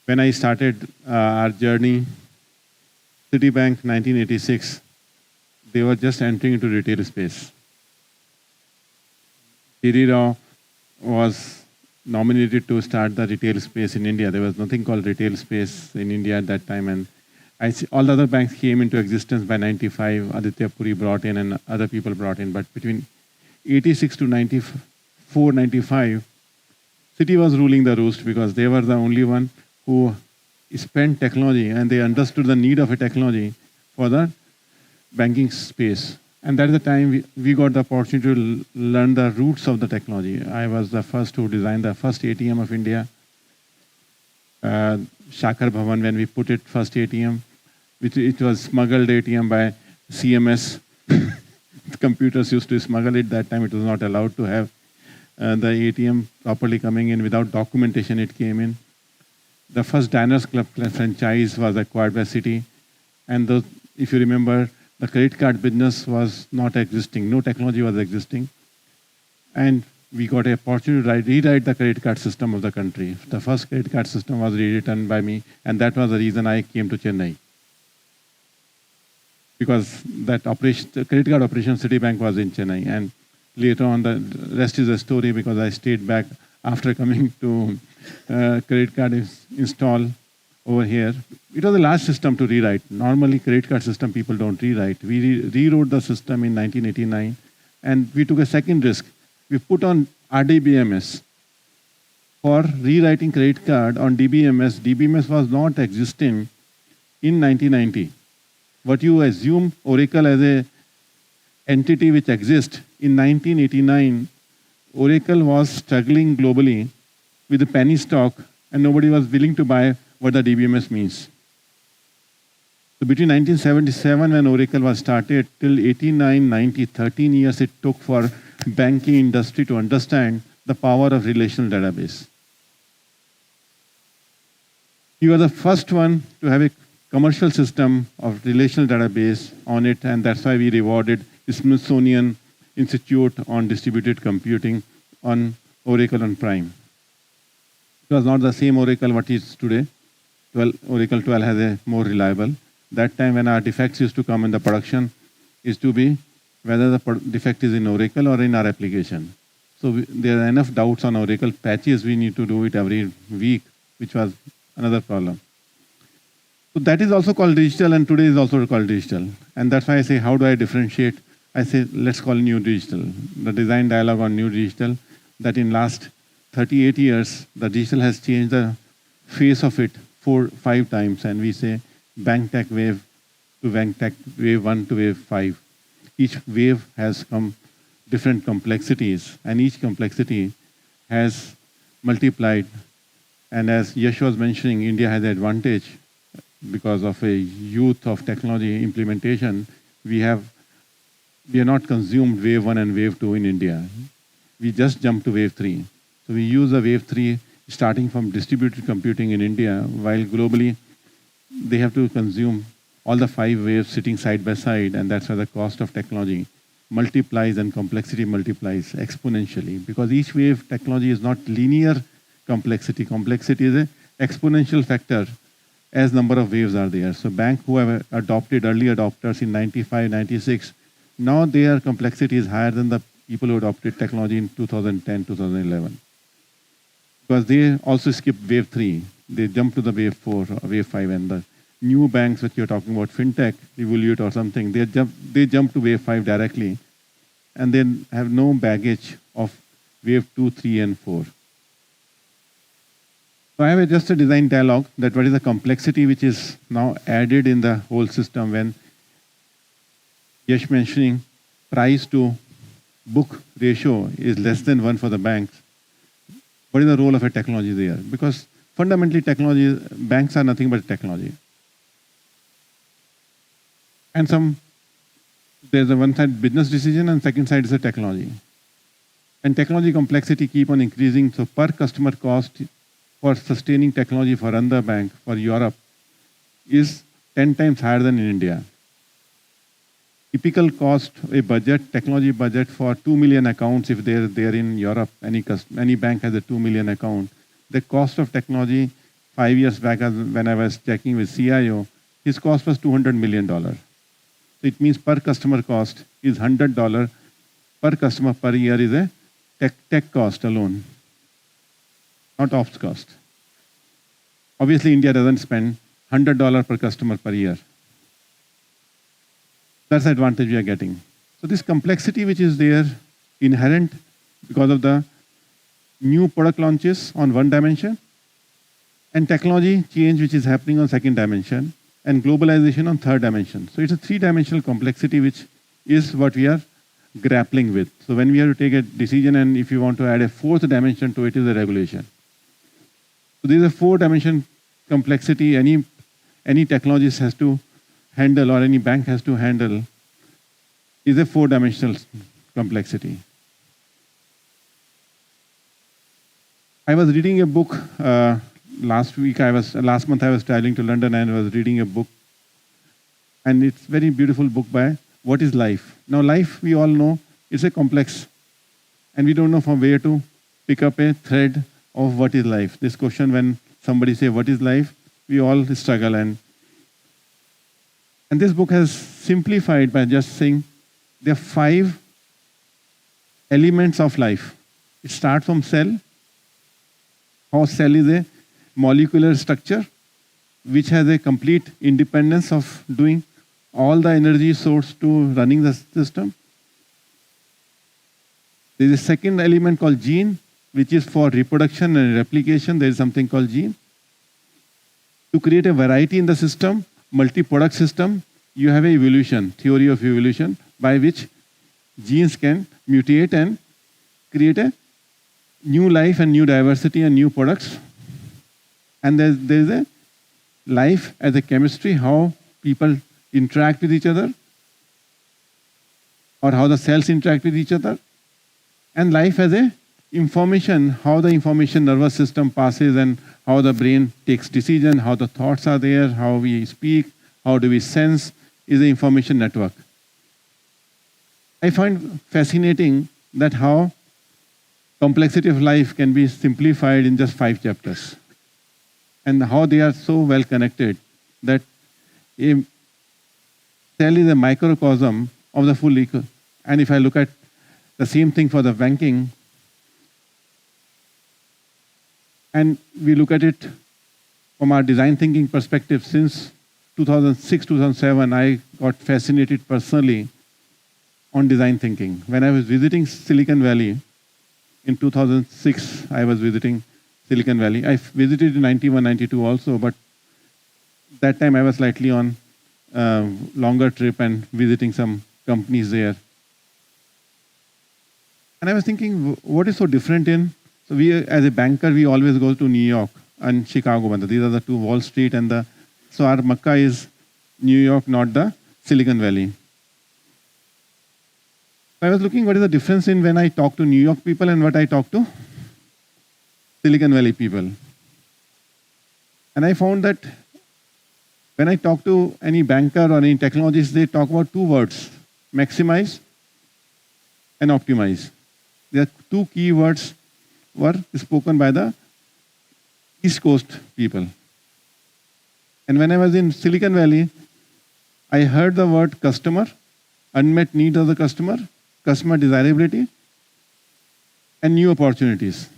When I started our journey, Citibank 1986, they were just entering into retail space. Thierry Rao was nominated to start the retail space in India. There was nothing called retail space in India at that time. And all the other banks came into existence by 95. Aditya Puri brought in and other people brought in. But between 86 to 94, 95, Citi was ruling the roost because they were the only one who spent technology and they understood the need of a technology for the banking space. And that is the time we got the opportunity to learn the roots of the technology. I was the first who designed the first ATM of India, Shakar Bhavan, when we put it first ATM, which it was smuggled ATM by CMS. Computers used to smuggle it. That time it was not allowed to have the ATM properly coming in without documentation. It came in. The first Diners Club franchise was acquired by Citi, and if you remember, the credit card business was not existing. No technology was existing, and we got an opportunity to rewrite the credit card system of the country. The first credit card system was rewritten by me, and that was the reason I came to Chennai. Because that operation, the credit card operation, Citibank was in Chennai, and later on, the rest is a story because I stayed back after coming to credit card install over here. It was a large system to rewrite. Normally, credit card system people don't rewrite. We rewrote the system in 1989, and we took a second risk. We put on RDBMS for rewriting credit card on DBMS. DBMS was not existing in 1990. What you assume Oracle as a entity which exists in 1989, Oracle was struggling globally with a penny stock, and nobody was willing to buy what the DBMS means. So between 1977 when Oracle was started till 89, 90, 13 years it took for banking industry to understand the power of relational database. You are the first one to have a commercial system of relational database on it, and that's why we rewarded Smithsonian Institute on Distributed Computing on Oracle on Prime. It was not the same Oracle what is today. Oracle 12 has a more reliable. That time when our defects used to come in the production is to be whether the defect is in Oracle or in our application. So there are enough doubts on Oracle patches. We need to do it every week, which was another problem. So that is also called digital, and today is also called digital. And that's why I say, how do I differentiate? I say, let's call new digital. The design dialogue on new digital, that in last 38 years, the digital has changed the face of it 4-5 times. And we say, bank tech wave to bank tech wave 1 to wave 5. Each wave has come different complexities, and each complexity has multiplied. And as Yash was mentioning, India has an advantage because of a youth of technology implementation. We are not consumed wave 1 and wave 2 in India. We just jumped to wave 3. So we use the wave 3 starting from distributed computing in India, while globally they have to consume all the 5 waves sitting side by side, and that's why the cost of technology multiplies and complexity multiplies exponentially. Because each wave technology is not linear complexity. Complexity is an exponential factor as number of waves are there. So bank who have adopted early adopters in 95, 96, now their complexity is higher than the people who adopted technology in 2010, 2011. Because they also skip wave 3. They jump to the wave 4, or wave 5, and the new banks that you're talking about, fintech, Revolut or something, they jump to wave 5 directly, and then have no baggage of wave 2, 3, and 4. So I have just a design dialogue that what is the complexity which is now added in the whole system when Yash mentioning price to book ratio is less than 1 for the banks. What is the role of a technology there? Because fundamentally technology, banks are nothing but technology. And there's a one side business decision and second side is a technology. And technology complexity keep on increasing, so per customer cost for sustaining technology for another bank, for Europe, is 10 times higher than in India. Typical cost, a budget, technology budget for 2 million accounts, if they're in Europe, any bank has a 2 million account, the cost of technology 5 years back when I was checking with CIO, his cost was $200 million. So it means per customer cost is $100 per customer per year is a tech cost alone, not ops cost. Obviously, India doesn't spend $100 per customer per year. That's the advantage we are getting. So this complexity which is there, inherent because of the new product launches on one dimension, and technology change which is happening on second dimension, and globalization on third dimension. So it's a three-dimensional complexity which is what we are grappling with. So when we have to take a decision, and if you want to add a fourth dimension to it, is the regulation. So there is a four-dimension complexity any technologist has to handle, or any bank has to handle, is a four-dimensional complexity. I was reading a book last month I was traveling to London and was reading a book, and it's a very beautiful book by What is Life? Now life, we all know, is a complex, and we don't know from where to pick up a thread of what is life. This question, when somebody say what is life, we all struggle, and this book has simplified by just saying there are 5 elements of life. It starts from cell. How cell is a molecular structure which has a complete independence of doing all the energy source to running the system. There is a second element called gene, which is for reproduction and replication. There is something called gene. To create a variety in the system, multi-product system, you have an evolution, theory of evolution, by which genes can mutate and create a new life and new diversity and new products. And there is a life as a chemistry, how people interact with each other, or how the cells interact with each other. And life as a information, how the information nervous system passes and how the brain takes decision, how the thoughts are there, how we speak, how do we sense, is an information network. I find fascinating that how complexity of life can be simplified in just 5 chapters, and how they are so well connected that a cell is a microcosm of the full eco. And if I look at the same thing for the banking, and we look at it from our design thinking perspective, since 2006, 2007, I got fascinated personally on design thinking. When I was visiting Silicon Valley, in 2006, I was visiting Silicon Valley. I visited in 91, 92 also, but that time I was slightly on longer trip and visiting some companies there. And I was thinking, what is so different in, so we as a banker, we always go to New York and Chicago. These are the two, Wall Street and so our Makkah is New York, not the Silicon Valley. I was looking what is the difference in when I talk to New York people and what I talk to Silicon Valley people. And I found that when I talk to any banker or any technologist, they talk about 2 words, maximize and optimize. There are 2 key words were spoken by the East Coast people. And when I was in Silicon Valley, I heard the word customer, unmet needs of the customer desirability, and new opportunities.